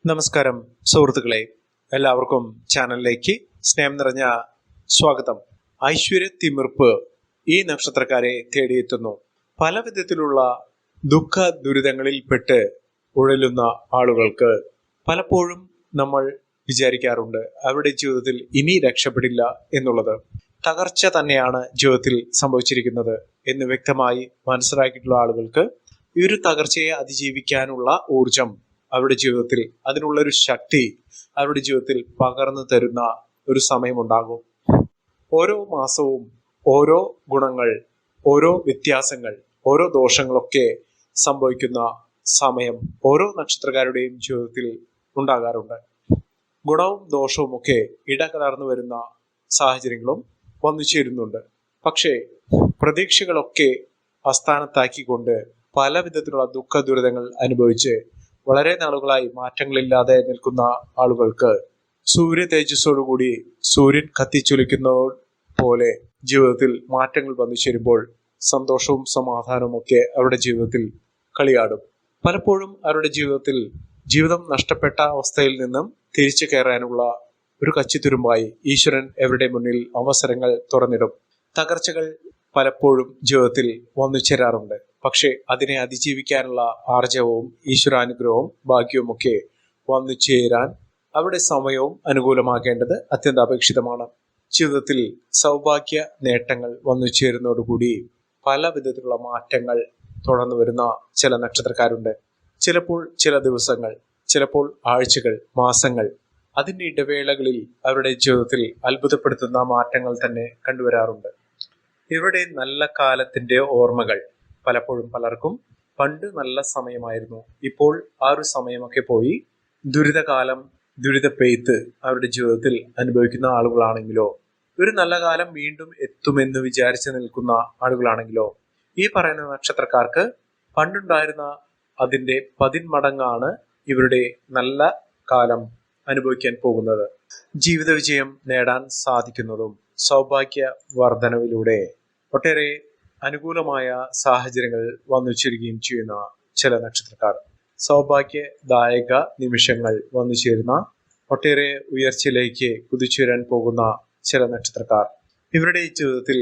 നമസ്കാരം സുഹൃത്തുക്കളെ, എല്ലാവർക്കും ചാനലിലേക്ക് സ്നേഹം നിറഞ്ഞ സ്വാഗതം. ഐശ്വര്യ തിമിർപ്പ് ഈ നക്ഷത്രക്കാരെ തേടിയെത്തുന്നു. പല വിധത്തിലുള്ള ദുഃഖ ദുരിതങ്ങളിൽപ്പെട്ട് ഉഴലുന്ന ആളുകൾക്ക് പലപ്പോഴും നമ്മൾ വിചാരിക്കാറുണ്ട് അവരുടെ ജീവിതത്തിൽ ഇനി രക്ഷപ്പെടില്ല എന്നുള്ളത്. തകർച്ച തന്നെയാണ് ജീവിതത്തിൽ സംഭവിച്ചിരിക്കുന്നത് എന്ന് വ്യക്തമായി മനസ്സിലാക്കിയിട്ടുള്ള ആളുകൾക്ക് ഈ ഒരു തകർച്ചയെ അതിജീവിക്കാനുള്ള ഊർജം അവരുടെ ജീവിതത്തിൽ, അതിനുള്ള ഒരു ശക്തി അവരുടെ ജീവിതത്തിൽ പകർന്നു തരുന്ന ഒരു സമയമുണ്ടാകും. ഓരോ മാസവും ഓരോ ഗുണങ്ങൾ, ഓരോ വ്യത്യാസങ്ങൾ, ഓരോ ദോഷങ്ങളൊക്കെ സംഭവിക്കുന്ന സമയം ഓരോ നക്ഷത്രക്കാരുടെയും ജീവിതത്തിൽ ഉണ്ടാകാറുണ്ട്. ഗുണവും ദോഷവും ഒക്കെ ഇടകലർന്നു വരുന്ന സാഹചര്യങ്ങളും വന്നു ചേരുന്നുണ്ട്. പക്ഷേ പ്രതീക്ഷകളൊക്കെ അസ്ഥാനത്താക്കിക്കൊണ്ട് പല വിധത്തിലുള്ള ദുഃഖ ദുരിതങ്ങൾ അനുഭവിച്ച് വളരെ നാളുകളായി മാറ്റങ്ങളില്ലാതെ നിൽക്കുന്ന ആളുകൾക്ക് സൂര്യ തേജസ്സോടുകൂടി സൂര്യൻ കത്തിച്ചൊലിക്കുന്ന പോലെ ജീവിതത്തിൽ മാറ്റങ്ങൾ വന്നു ചേരുമ്പോൾ സന്തോഷവും സമാധാനവും ഒക്കെ അവരുടെ ജീവിതത്തിൽ കളിയാടും. പലപ്പോഴും അവരുടെ ജീവിതം നഷ്ടപ്പെട്ട അവസ്ഥയിൽ നിന്നും തിരിച്ചു കയറാനുള്ള ഒരു കച്ചിത്തുരുമ്പായി ഈശ്വരൻ അവരുടെ മുന്നിൽ അവസരങ്ങൾ തുറന്നിടും. തകർച്ചകൾ പലപ്പോഴും ജീവിതത്തിൽ വന്നു ചേരാറുണ്ട്. പക്ഷെ അതിനെ അതിജീവിക്കാനുള്ള ആർജവവും ഈശ്വരാനുഗ്രഹവും ഭാഗ്യവും ഒക്കെ വന്നു ചേരാൻ അവരുടെ സമയവും അനുകൂലമാക്കേണ്ടത് അത്യന്താപേക്ഷിതമാണ്. ജീവിതത്തിൽ സൗഭാഗ്യ നേട്ടങ്ങൾ വന്നു ചേരുന്നതോടുകൂടി പല വിധത്തിലുള്ള മാറ്റങ്ങൾ തുടർന്നു വരുന്ന ചില നക്ഷത്രക്കാരുണ്ട്. ചിലപ്പോൾ ചില ദിവസങ്ങൾ, ചിലപ്പോൾ ആഴ്ചകൾ, മാസങ്ങൾ, അതിൻ്റെ ഇടവേളകളിൽ അവരുടെ ജീവിതത്തിൽ അത്ഭുതപ്പെടുത്തുന്ന മാറ്റങ്ങൾ തന്നെ കണ്ടുവരാറുണ്ട്. ഇവരുടെ നല്ല കാലത്തിന്റെ ഓർമ്മകൾ പലപ്പോഴും പലർക്കും പണ്ട് നല്ല സമയമായിരുന്നു, ഇപ്പോൾ ആ ഒരു സമയമൊക്കെ പോയി ദുരിതകാലം, ദുരിതപ്പെയ്ത്ത് അവരുടെ ജീവിതത്തിൽ അനുഭവിക്കുന്ന ആളുകളാണെങ്കിലോ, ഒരു നല്ല കാലം വീണ്ടും എത്തുമെന്ന് വിചാരിച്ച് നിൽക്കുന്ന ആളുകളാണെങ്കിലോ, ഈ പറയുന്ന നക്ഷത്രക്കാർക്ക് പണ്ടുണ്ടായിരുന്ന അതിൻ്റെ 10 മടങ്ങാണ് ഇവരുടെ നല്ല കാലം അനുഭവിക്കാൻ പോകുന്നത്. ജീവിത വിജയം നേടാൻ സാധിക്കുന്നതും സൗഭാഗ്യ വർധനവിലൂടെ ഒട്ടേറെ അനുകൂലമായ സാഹചര്യങ്ങൾ വന്നു ചേരുകയും ചെയ്യുന്ന ചില നക്ഷത്രക്കാർ, സൗഭാഗ്യദായക നിമിഷങ്ങൾ വന്നു ചേരുന്ന ഒട്ടേറെ ഉയർച്ചയിലേക്ക് കുതിച്ചുയരാൻ പോകുന്ന ചില നക്ഷത്രക്കാർ, ഇവരുടെ ജീവിതത്തിൽ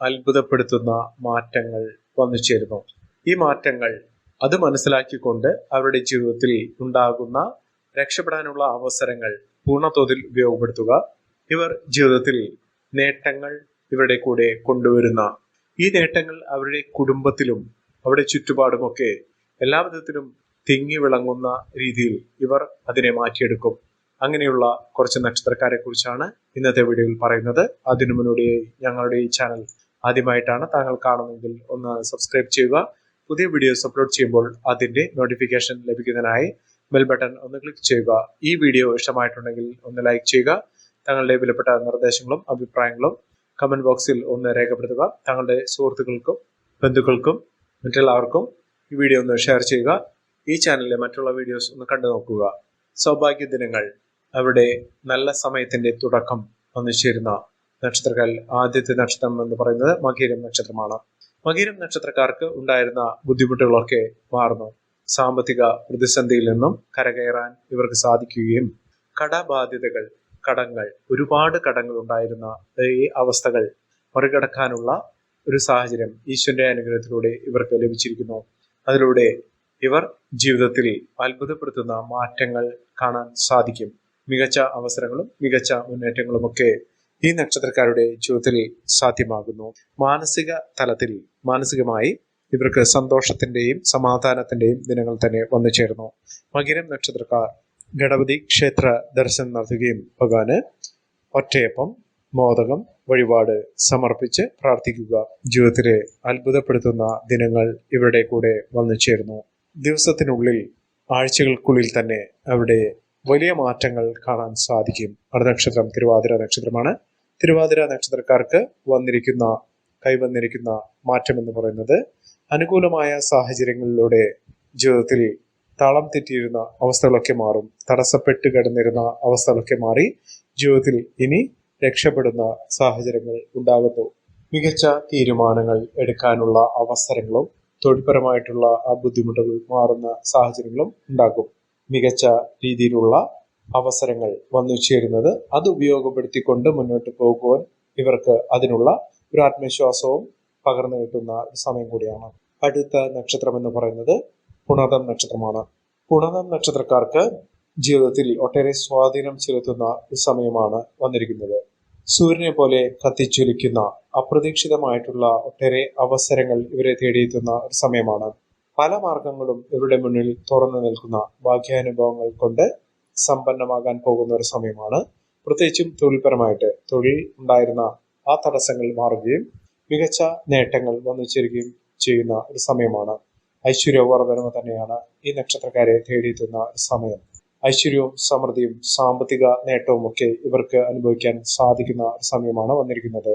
അത്ഭുതപ്പെടുത്തുന്ന മാറ്റങ്ങൾ വന്നു ചേരുന്നു. ഈ മാറ്റങ്ങൾ അത് മനസ്സിലാക്കിക്കൊണ്ട് അവരുടെ ജീവിതത്തിൽ ഉണ്ടാകുന്ന രക്ഷപ്പെടാനുള്ള അവസരങ്ങൾ പൂർണ്ണതോതിൽ ഉപയോഗപ്പെടുത്തുക. ഇവർ ജീവിതത്തിൽ നേട്ടങ്ങൾ ഇവരുടെ കൂടെ കൊണ്ടുവരുന്ന ഈ നേട്ടങ്ങൾ അവരുടെ കുടുംബത്തിലും അവരുടെ ചുറ്റുപാടുമൊക്കെ എല്ലാ വിധത്തിലും തിങ്ങി വിളങ്ങുന്ന രീതിയിൽ ഇവർ അതിനെ മാറ്റിയെടുക്കും. അങ്ങനെയുള്ള കുറച്ച് നക്ഷത്രക്കാരെ കുറിച്ചാണ് ഇന്നത്തെ വീഡിയോയിൽ പറയുന്നത്. അതിനു മുന്നോടിയായി ഞങ്ങളുടെ ഈ ചാനൽ ആദ്യമായിട്ടാണ് താങ്കൾ കാണുന്നതെങ്കിൽ ഒന്ന് സബ്സ്ക്രൈബ് ചെയ്യുക. പുതിയ വീഡിയോസ് അപ്ലോഡ് ചെയ്യുമ്പോൾ അതിന്റെ നോട്ടിഫിക്കേഷൻ ലഭിക്കുന്നതിനായി ബെൽ ബട്ടൺ ഒന്ന് ക്ലിക്ക് ചെയ്യുക. ഈ വീഡിയോ ഇഷ്ടമായിട്ടുണ്ടെങ്കിൽ ഒന്ന് ലൈക്ക് ചെയ്യുക. തങ്ങളുടെ വിലപ്പെട്ട നിർദ്ദേശങ്ങളും അഭിപ്രായങ്ങളും കമന്റ് ബോക്സിൽ ഒന്ന് രേഖപ്പെടുത്തുക. തങ്ങളുടെ സുഹൃത്തുക്കൾക്കും ബന്ധുക്കൾക്കും മറ്റെല്ലാവർക്കും ഈ വീഡിയോ ഒന്ന് ഷെയർ ചെയ്യുക. ഈ ചാനലിലെ മറ്റുള്ള വീഡിയോസ് ഒന്ന് കണ്ടു നോക്കുക. സൗഭാഗ്യ ദിനങ്ങൾ, അവരുടെ നല്ല സമയത്തിന്റെ തുടക്കം വന്നു ചേരുന്ന നക്ഷത്രക്കാരിൽ ആദ്യത്തെ നക്ഷത്രം എന്ന് പറയുന്നത് മകീരം നക്ഷത്രമാണ്. മകീരം നക്ഷത്രക്കാർക്ക് ഉണ്ടായിരുന്ന ബുദ്ധിമുട്ടുകളൊക്കെ മാറുന്നു. സാമ്പത്തിക പ്രതിസന്ധിയിൽ നിന്നും കരകയറാൻ ഇവർക്ക് സാധിക്കുകയും കടങ്ങൾ, ഒരുപാട് കടങ്ങൾ ഉണ്ടായിരുന്ന ഈ അവസ്ഥകൾ മറികടക്കാനുള്ള ഒരു സാഹചര്യം ഈശ്വരന്റെ അനുഗ്രഹത്തിലൂടെ ഇവർക്ക് ലഭിച്ചിരിക്കുന്നു. അതിലൂടെ ഇവർ ജീവിതത്തിൽ അത്ഭുതപ്പെടുത്തുന്ന മാറ്റങ്ങൾ കാണാൻ സാധിക്കും. മികച്ച അവസരങ്ങളും മികച്ച മുന്നേറ്റങ്ങളുമൊക്കെ ഈ നക്ഷത്രക്കാരുടെ ജീവിതത്തിൽ സാധ്യമാകുന്നു. മാനസിക തലത്തിൽ, മാനസികമായി ഇവർക്ക് സന്തോഷത്തിന്റെയും സമാധാനത്തിന്റെയും ദിനങ്ങൾ തന്നെ വന്നു ചേർന്നു. മകരം നക്ഷത്രക്കാർ ഗണപതി ക്ഷേത്ര ദർശനം നടത്തുകയും ഭഗവാന് ഒറ്റയപ്പം, മോദകം വഴിപാട് സമർപ്പിച്ച് പ്രാർത്ഥിക്കുക. ജീവിതത്തിലെ അത്ഭുതപ്പെടുത്തുന്ന ദിനങ്ങൾ ഇവരുടെ കൂടെ വന്നു ചേർന്നു. ദിവസത്തിനുള്ളിൽ, ആഴ്ചകൾക്കുള്ളിൽ തന്നെ അവിടെ വലിയ മാറ്റങ്ങൾ കാണാൻ സാധിക്കും. അടുത്ത നക്ഷത്രം തിരുവാതിര നക്ഷത്രമാണ്. തിരുവാതിര നക്ഷത്രക്കാർക്ക് കൈവന്നിരിക്കുന്ന മാറ്റം എന്ന് പറയുന്നത് അനുകൂലമായ സാഹചര്യങ്ങളിലൂടെ ജീവിതത്തിൽ താളം തെറ്റിയിരുന്ന അവസ്ഥകളൊക്കെ മാറും. തടസ്സപ്പെട്ട് കിടന്നിരുന്ന അവസ്ഥകളൊക്കെ മാറി ജീവിതത്തിൽ ഇനി രക്ഷപ്പെടുന്ന സാഹചര്യങ്ങൾ ഉണ്ടാകുന്നു. മികച്ച തീരുമാനങ്ങൾ എടുക്കാനുള്ള അവസരങ്ങളും തൊഴിൽപരമായിട്ടുള്ള ആ ബുദ്ധിമുട്ടുകൾ മാറുന്ന സാഹചര്യങ്ങളും ഉണ്ടാകും. മികച്ച രീതിയിലുള്ള അവസരങ്ങൾ വന്നു ചേരുന്നത്. അത് ഉപയോഗപ്പെടുത്തിക്കൊണ്ട് മുന്നോട്ട് പോകുവാൻ ഇവർക്ക് അതിനുള്ള ഒരു ആത്മവിശ്വാസവും പകർന്നു കിട്ടുന്ന ഒരു സമയം കൂടിയാണ്. അടുത്ത നക്ഷത്രം എന്ന് പറയുന്നത് പുണർദം നക്ഷത്രമാണ്. പുണർദം നക്ഷത്രക്കാർക്ക് ജീവിതത്തിൽ ഒട്ടേറെ സ്വാധീനം ചെലുത്തുന്ന ഒരു സമയമാണ് വന്നിരിക്കുന്നത്. സൂര്യനെ പോലെ കത്തിജ്വലിക്കുന്ന അപ്രതീക്ഷിതമായിട്ടുള്ള ഒട്ടേറെ അവസരങ്ങൾ ഇവരെ തേടിയെത്തുന്ന ഒരു സമയമാണ്. പല മാർഗങ്ങളും ഇവരുടെ മുന്നിൽ തുറന്നു നിൽക്കുന്ന ഭാഗ്യാനുഭവങ്ങൾ കൊണ്ട് സമ്പന്നമാകാൻ പോകുന്ന ഒരു സമയമാണ്. പ്രത്യേകിച്ചും തൊഴിൽപരമായിട്ട് തൊഴിൽ ഉണ്ടായിരുന്ന ആ തടസ്സങ്ങൾ മാറുകയും മികച്ച നേട്ടങ്ങൾ വന്നു ചേരുകയും ചെയ്യുന്ന ഒരു സമയമാണ്. ഐശ്വര്യവർദ്ധനവ് തന്നെയാണ് ഈ നക്ഷത്രക്കാരെ തേടിയെത്തുന്ന ഒരു സമയം. ഐശ്വര്യവും സമൃദ്ധിയും സാമ്പത്തിക നേട്ടവും ഒക്കെ ഇവർക്ക് അനുഭവിക്കാൻ സാധിക്കുന്ന ഒരു സമയമാണ് വന്നിരിക്കുന്നത്.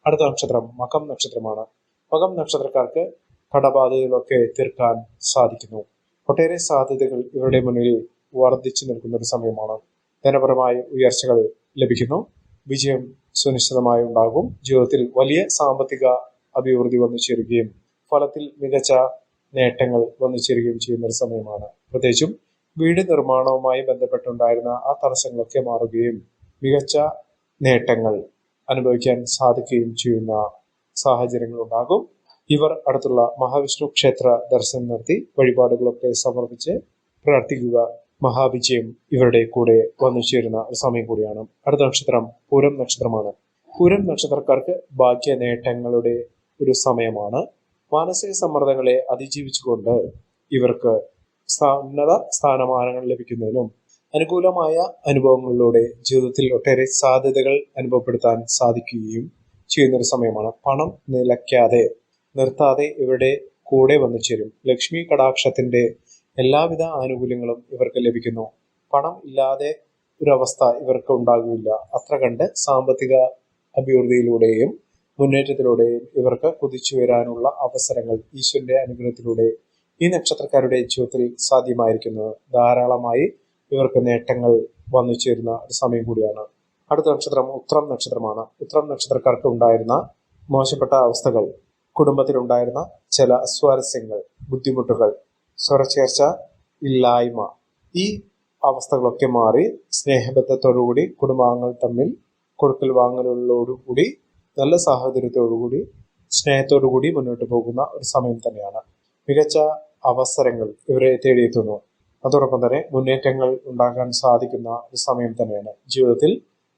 അടുത്ത നക്ഷത്രം മകം നക്ഷത്രമാണ്. മകം നക്ഷത്രക്കാർക്ക് കടബാധ്യതകളൊക്കെ തീർക്കാൻ സാധിക്കുന്നു. ഒട്ടേറെ സാധ്യതകൾ ഇവരുടെ മുന്നിൽ വർദ്ധിച്ചു നിൽക്കുന്ന ഒരു സമയമാണ്. ധനപരമായ ഉയർച്ചകൾ ലഭിക്കുന്നു. വിജയം സുനിശ്ചിതമായി ഉണ്ടാകും. ജീവിതത്തിൽ വലിയ സാമ്പത്തിക അഭിവൃദ്ധി വന്നു ചേരുകയും ഫലത്തിൽ മികച്ച നേട്ടങ്ങൾ വന്നു ചേരുകയും ചെയ്യുന്ന ഒരു സമയമാണ്. പ്രത്യേകിച്ചും വീട് നിർമ്മാണവുമായി ബന്ധപ്പെട്ടുണ്ടായിരുന്ന ആ തടസ്സങ്ങളൊക്കെ മാറുകയും മികച്ച നേട്ടങ്ങൾ അനുഭവിക്കാൻ സാധിക്കുകയും ചെയ്യുന്ന സാഹചര്യങ്ങൾ ഉണ്ടാകും. ഇവർ അടുത്തുള്ള മഹാവിഷ്ണു ക്ഷേത്ര ദർശനം നടത്തി വഴിപാടുകളൊക്കെ സമർപ്പിച്ച് പ്രാർത്ഥിക്കുക. മഹാവിജയം ഇവരുടെ കൂടെ വന്നു ചേരുന്ന ഒരു സമയം കൂടിയാണ്. അടുത്ത നക്ഷത്രം പൂരം നക്ഷത്രമാണ്. പൂരം നക്ഷത്രക്കാർക്ക് ഭാഗ്യ നേട്ടങ്ങളുടെ ഒരു സമയമാണ്. മാനസിക സമ്മർദ്ദങ്ങളെ അതിജീവിച്ചുകൊണ്ട് ഇവർക്ക് ഉന്നത സ്ഥാനമാനങ്ങൾ ലഭിക്കുന്നതിനും അനുകൂലമായ അനുഭവങ്ങളിലൂടെ ജീവിതത്തിൽ ഒട്ടേറെ സാധ്യതകൾ അനുഭവപ്പെടുത്താൻ സാധിക്കുകയും ചെയ്യുന്നൊരു സമയമാണ്. പണം നിലയ്ക്കാതെ നിർത്താതെ ഇവരുടെ കൂടെ വന്നു ചേരും. ലക്ഷ്മി കടാക്ഷത്തിന്റെ എല്ലാവിധ ആനുകൂല്യങ്ങളും ഇവർക്ക് ലഭിക്കുന്നു. പണം ഇല്ലാതെ ഒരവസ്ഥ ഇവർക്ക് ഉണ്ടാകില്ല. അത്ര കണ്ട് സാമ്പത്തിക അഭിവൃദ്ധിയിലൂടെയും മുന്നേറ്റത്തിലൂടെയും ഇവർക്ക് കുതിച്ചു വരാനുള്ള അവസരങ്ങൾ ഈശ്വരന്റെ അനുഗ്രഹത്തിലൂടെ ഈ നക്ഷത്രക്കാരുടെ ജീവിതത്തിൽ സാധ്യമായിരിക്കുന്നത്. ധാരാളമായി ഇവർക്ക് നേട്ടങ്ങൾ വന്നു ചേരുന്ന ഒരു സമയം കൂടിയാണ്. അടുത്ത നക്ഷത്രം ഉത്രം നക്ഷത്രമാണ്. ഉത്രം നക്ഷത്രക്കാർക്ക് ഉണ്ടായിരുന്ന മോശപ്പെട്ട അവസ്ഥകൾ, കുടുംബത്തിലുണ്ടായിരുന്ന ചില സ്വാരസ്യങ്ങൾ, ബുദ്ധിമുട്ടുകൾ, സ്വരച്ചേർച്ച ഇല്ലായ്മ, ഈ അവസ്ഥകളൊക്കെ മാറി സ്നേഹബന്ധത്തോടുകൂടി കുടുംബാംഗങ്ങൾ തമ്മിൽ കൊടുക്കൽ വാങ്ങലുകളോടുകൂടി നല്ല സാഹചര്യത്തോടുകൂടി സ്നേഹത്തോടുകൂടി മുന്നോട്ട് പോകുന്ന ഒരു സമയം തന്നെയാണ്. മികച്ച അവസരങ്ങൾ ഇവരെ തേടിയെത്തുന്നു. അതോടൊപ്പം തന്നെ മുന്നേറ്റങ്ങൾ ഉണ്ടാകാൻ സാധിക്കുന്ന ഒരു സമയം തന്നെയാണ്. ജീവിതത്തിൽ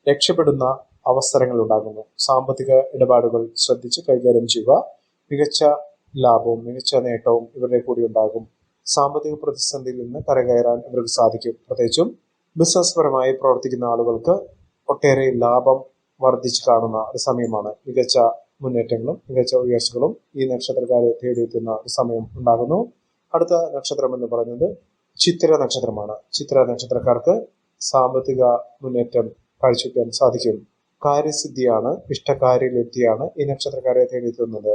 രക്ഷപ്പെടുന്ന അവസരങ്ങൾ ഉണ്ടാകുന്നു. സാമ്പത്തിക ഇടപാടുകൾ ശ്രദ്ധിച്ച് കൈകാര്യം ചെയ്യുക. മികച്ച ലാഭവും മികച്ച നേട്ടവും ഇവരുടെ കൂടി ഉണ്ടാകും. സാമ്പത്തിക പ്രതിസന്ധിയിൽ നിന്ന് കരകയറാൻ ഇവർക്ക് സാധിക്കും. പ്രത്യേകിച്ചും ബിസിനസ് പരമായി പ്രവർത്തിക്കുന്ന ആളുകൾക്ക് ഒട്ടേറെ ലാഭം വർദ്ധിച്ചു കാണുന്ന ഒരു സമയമാണ്. മികച്ച മുന്നേറ്റങ്ങളും മികച്ച ഉയർച്ചകളും ഈ നക്ഷത്രക്കാരെ തേടിയെത്തുന്ന ഒരു സമയം ഉണ്ടാകുന്നു. അടുത്ത നക്ഷത്രം എന്ന് പറയുന്നത് ചിത്തിര നക്ഷത്രമാണ്. ചിത്തിര നക്ഷത്രക്കാർക്ക് സാമ്പത്തിക മുന്നേറ്റം കാഴ്ചവെക്കാൻ സാധിക്കും. കാര്യസിദ്ധിയാണ്, ഇഷ്ടകാര്യലബ്ധിയാണ് ഈ നക്ഷത്രക്കാരെ തേടിയെത്തുന്നത്.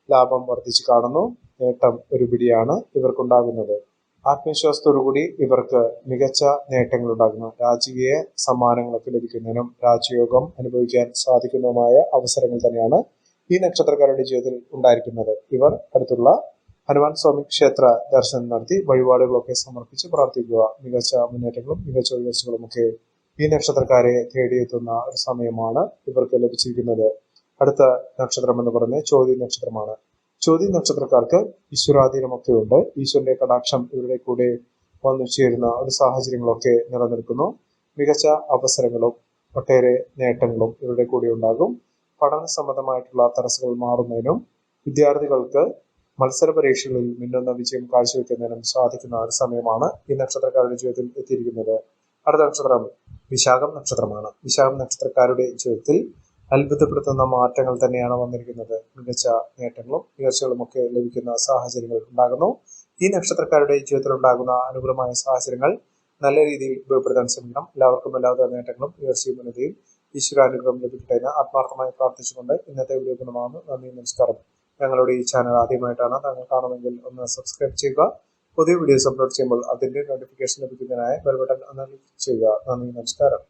ലാഭം വർദ്ധിച്ചു കാണുന്നു. നേട്ടം ഒരു പിടിയാണ് ഇവർക്കുണ്ടാകുന്നത്. ആത്മവിശ്വാസത്തോടുകൂടി ഇവർക്ക് മികച്ച നേട്ടങ്ങൾ ഉണ്ടാകുന്നു. രാജകീയ സമ്മാനങ്ങളൊക്കെ ലഭിക്കുന്നതിനും രാജയോഗം അനുഭവിക്കാൻ സാധിക്കുന്നതുമായ അവസരങ്ങൾ തന്നെയാണ് ഈ നക്ഷത്രക്കാരുടെ ജീവിതത്തിൽ ഉണ്ടായിരിക്കുന്നത്. ഇവർ അടുത്തുള്ള ഹനുമാൻ സ്വാമി ക്ഷേത്ര ദർശനം നടത്തി വഴിപാടുകളൊക്കെ സമർപ്പിച്ച് പ്രാർത്ഥിക്കുക. മികച്ച മുന്നേറ്റങ്ങളും മികച്ച ഉയർച്ചകളും ഒക്കെ ഈ നക്ഷത്രക്കാരെ തേടിയെത്തുന്ന ഒരു സമയമാണ് ഇവർക്ക് ലഭിച്ചിരിക്കുന്നത്. അടുത്ത നക്ഷത്രം എന്ന് പറയുന്നത് ചോതി നക്ഷത്രമാണ്. ചോതി നക്ഷത്രക്കാർക്ക് ഈശ്വരാധീനമൊക്കെ ഉണ്ട്. ഈശ്വരന്റെ കടാക്ഷം ഇവരുടെ കൂടെ വന്നു ചേരുന്ന ഒരു സാഹചര്യങ്ങളൊക്കെ നിലനിൽക്കുന്നു. മികച്ച അവസരങ്ങളും ഒട്ടേറെ നേട്ടങ്ങളും ഇവരുടെ കൂടെ ഉണ്ടാകും. പഠന സംബന്ധമായിട്ടുള്ള തടസ്സങ്ങൾ മാറുന്നതിനും വിദ്യാർത്ഥികൾക്ക് മത്സര പരീക്ഷകളിൽ മിന്നുന്ന വിജയം കാഴ്ചവെക്കുന്നതിനും സാധിക്കുന്ന ഒരു സമയമാണ് ഈ നക്ഷത്രക്കാരുടെ ജീവിതത്തിൽ എത്തിയിരിക്കുന്നത്. അടുത്ത നക്ഷത്രം വിശാഖം നക്ഷത്രമാണ്. വിശാഖം നക്ഷത്രക്കാരുടെ ജീവിതത്തിൽ അത്ഭുതപ്പെടുത്തുന്ന മാറ്റങ്ങൾ തന്നെയാണ് വന്നിരിക്കുന്നത്. മികച്ച നേട്ടങ്ങളും ഉയർച്ചകളും ഒക്കെ ലഭിക്കുന്ന സാഹചര്യങ്ങൾ ഉണ്ടാകുന്നു. ഈ നക്ഷത്രക്കാരുടെ ജീവിതത്തിൽ ഉണ്ടാകുന്ന അനുകൂലമായ സാഹചര്യങ്ങൾ നല്ല രീതിയിൽ ഉപയോഗപ്പെടുത്താൻ ശ്രമിക്കണം. എല്ലാവർക്കും എല്ലാവിധ നേട്ടങ്ങളും ഉയർച്ചയും ഉന്നതിയും ഈശ്വരാനുഗ്രഹം ലഭിക്കട്ടെ എന്ന് ആത്മാർത്ഥമായി പ്രാർത്ഥിച്ചുകൊണ്ട് ഇന്നത്തെ വീഡിയോ ഗുണമാകുന്നു. നന്ദി, നമസ്കാരം. ഞങ്ങളുടെ ഈ ചാനൽ ആദ്യമായിട്ടാണ് താങ്കൾ കാണുമെങ്കിൽ ഒന്ന് സബ്സ്ക്രൈബ് ചെയ്യുക. പുതിയ വീഡിയോസ് അപ്ലോഡ് ചെയ്യുമ്പോൾ അതിന്റെ നോട്ടിഫിക്കേഷൻ ലഭിക്കുന്നതിനായി ബെൽ ബട്ടൺ ഒന്ന് ക്ലിക്ക് ചെയ്യുക. നന്ദി, നമസ്കാരം.